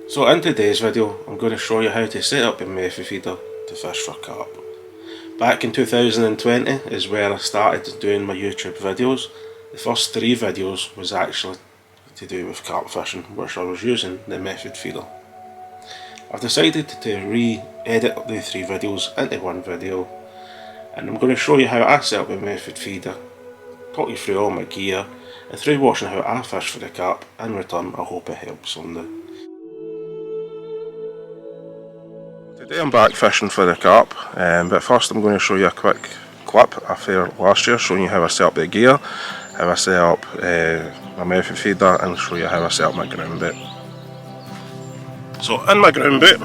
So in today's video I'm going to show you how to set up a method feeder to fish for carp. Back in 2020 is where I started doing my YouTube videos. The first 3 videos was actually to do with carp fishing, which I was using the method feeder. I've decided to re-edit the 3 videos into one video, and I'm going to show you how I set up a method feeder, talk you through all my gear, and through watching how I fish for the carp. In return, I hope it helps someday. Today I'm back fishing for the carp, but first I'm going to show you a quick clip I filmed last year showing you how I set up the gear, how I set up my method feeder, and show you how I set up my ground bait. So in my ground bait,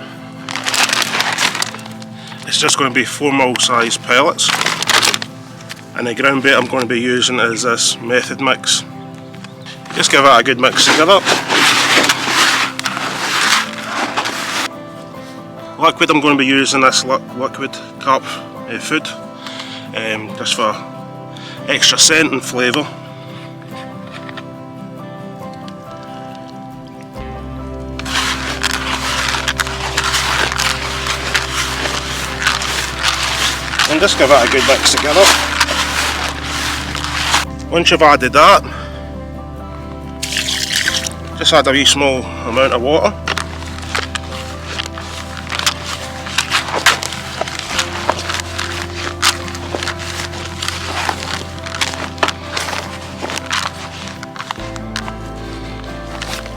it's just going to be 4mm size pellets, and the ground bait I'm going to be using is this method mix. Just give it a good mix together. Liquid, I'm going to be using this liquid carp food, just for extra scent and flavour. And just give it a good mix together. Once you've added that, just add a wee small amount of water.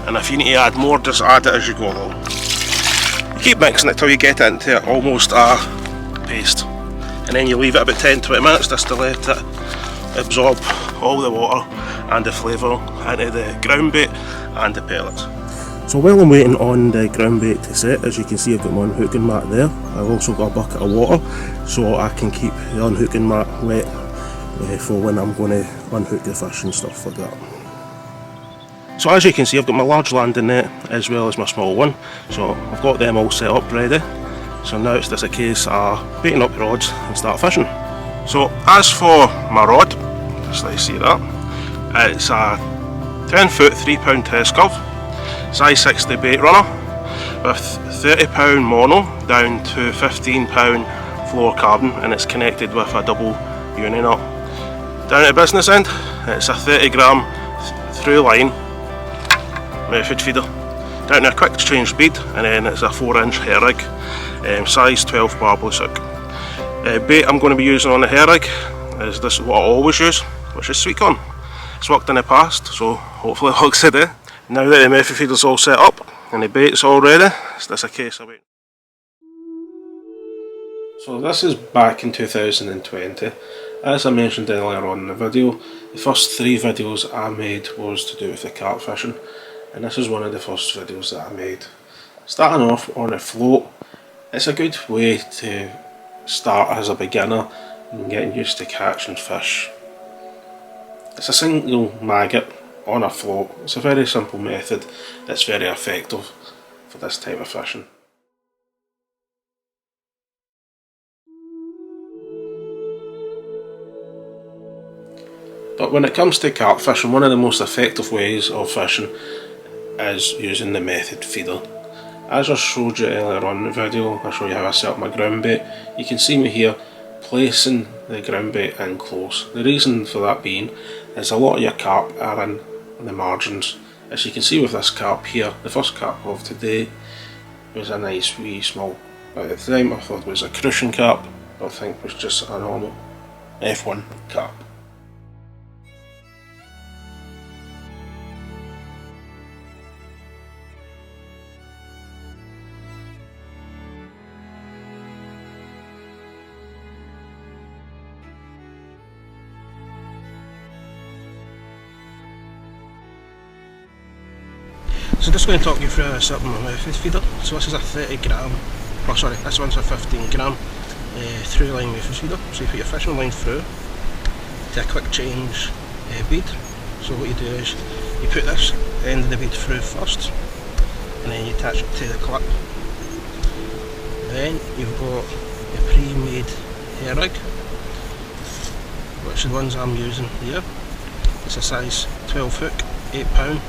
And if you need to add more, just add it as you go along. You keep mixing it till you get it into almost a paste, and then you leave it about 10-20 minutes just to let it absorb all the water and the flavour into the ground bait and the pellets. So while I'm waiting on the ground bait to set, as you can see I've got my unhooking mat there. I've also got a bucket of water so I can keep the unhooking mat wet for when I'm going to unhook the fish and stuff like that. So as you can see, I've got my large landing net as well as my small one, so I've got them all set up ready. So now it's just a case of baiting up the rods and start fishing. So as for my rod, just let you see that, it's a 10-foot 3-pound test curve, size 60 bait runner with 30-pound mono down to 15-pound fluorocarbon, and it's connected with a double uni nut. Down at the business end, it's a 30-gram through line method feeder, down to a quick change speed, and then it's a 4-inch hair rig, size 12 barbeless hook. Bait I'm going to be using on the hair rig is this, what I always use, which is sweet corn. It's worked in the past, so hopefully it works today. Now that the method feeder's all set up and the bait's all ready, it's just a case of waiting. So this is back in 2020. As I mentioned earlier on in the video, the first 3 videos I made was to do with the carp fishing, and this is one of the first videos that I made. Starting off on a float, it's a good way to start as a beginner and getting used to catching fish. It's a single maggot on a float. It's a very simple method that's very effective for this type of fishing. But when it comes to carp fishing, one of the most effective ways of fishing is using the method feeder. As I showed you earlier on in the video, I show you how I set up my ground bait. You can see me here placing the ground bait in close. The reason for that being is a lot of your carp are in the margins. As you can see with this carp here, the first carp of today was a nice wee small, at the time I thought it was a crucian carp, but I think it was just a normal F1 carp. So I'm just going to talk you through how I set up my method feeder. So this is a 30-gram, oh sorry, this one's a 15-gram through line method feeder. So you put your fishing line through to a quick change bead. So what you do is you put this end of the bead through first, and then you attach it to the clip. Then you've got your pre-made hair rig, which is the ones I'm using here. It's a size 12 hook, 8 pound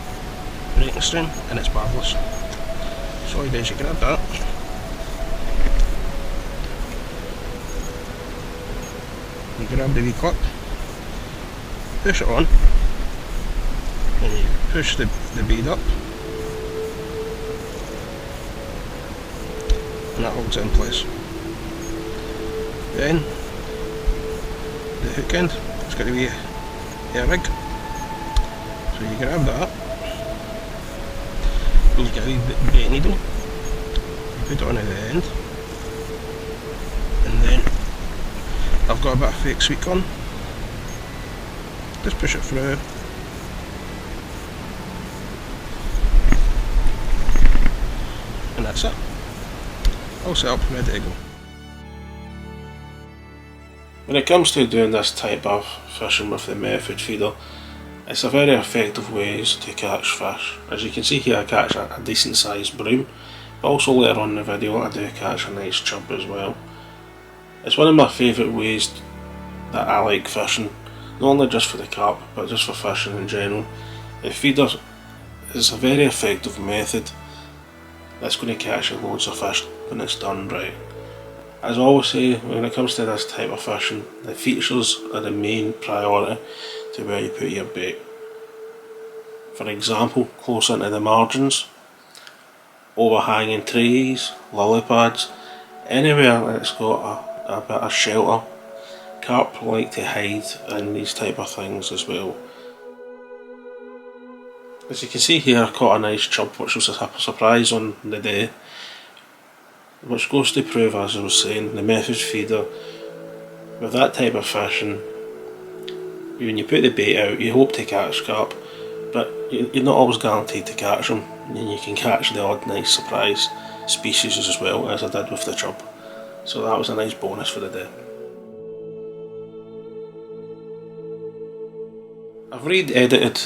breaking string, and it's barbless. So all you do is you grab that, you grab the wee clip, push it on, and you push the bead up, and that holds it in place. Then the hook end, it's got to be a rig, so you grab that, you get a wee bait needle, you put it on at the end, and then I've got a bit of fake sweet corn, just push it through, and that's it, all set up, ready to go. When it comes to doing this type of fishing with the method feeder, it's a very effective way to catch fish. As you can see here, I catch a decent sized broom, but also later on in the video I do catch a nice chub as well. It's one of my favourite ways that I like fishing, not only just for the carp but just for fishing in general. The feeder is a very effective method that's going to catch you loads of fish when it's done right. As I always say, when it comes to this type of fishing, the features are the main priority to where you put your bait. For example, close into the margins, overhanging trees, lily pads, anywhere that's got a bit of shelter. Carp like to hide in these type of things as well. As you can see here, I caught a nice chub which was a surprise on the day, which goes to prove, as I was saying, the method feeder, with that type of fishing, when you put the bait out you hope to catch carp, but you're not always guaranteed to catch them, and you can catch the odd nice surprise species as well, as I did with the chub. So that was a nice bonus for the day. I've re-edited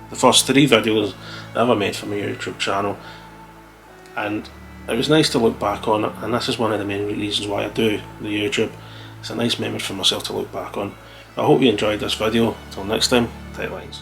the first 3 videos I ever made for my YouTube channel, and it was nice to look back on it, and this is one of the main reasons why I do the YouTube. It's a nice memory for myself to look back on. I hope you enjoyed this video. Till next time, tight lines.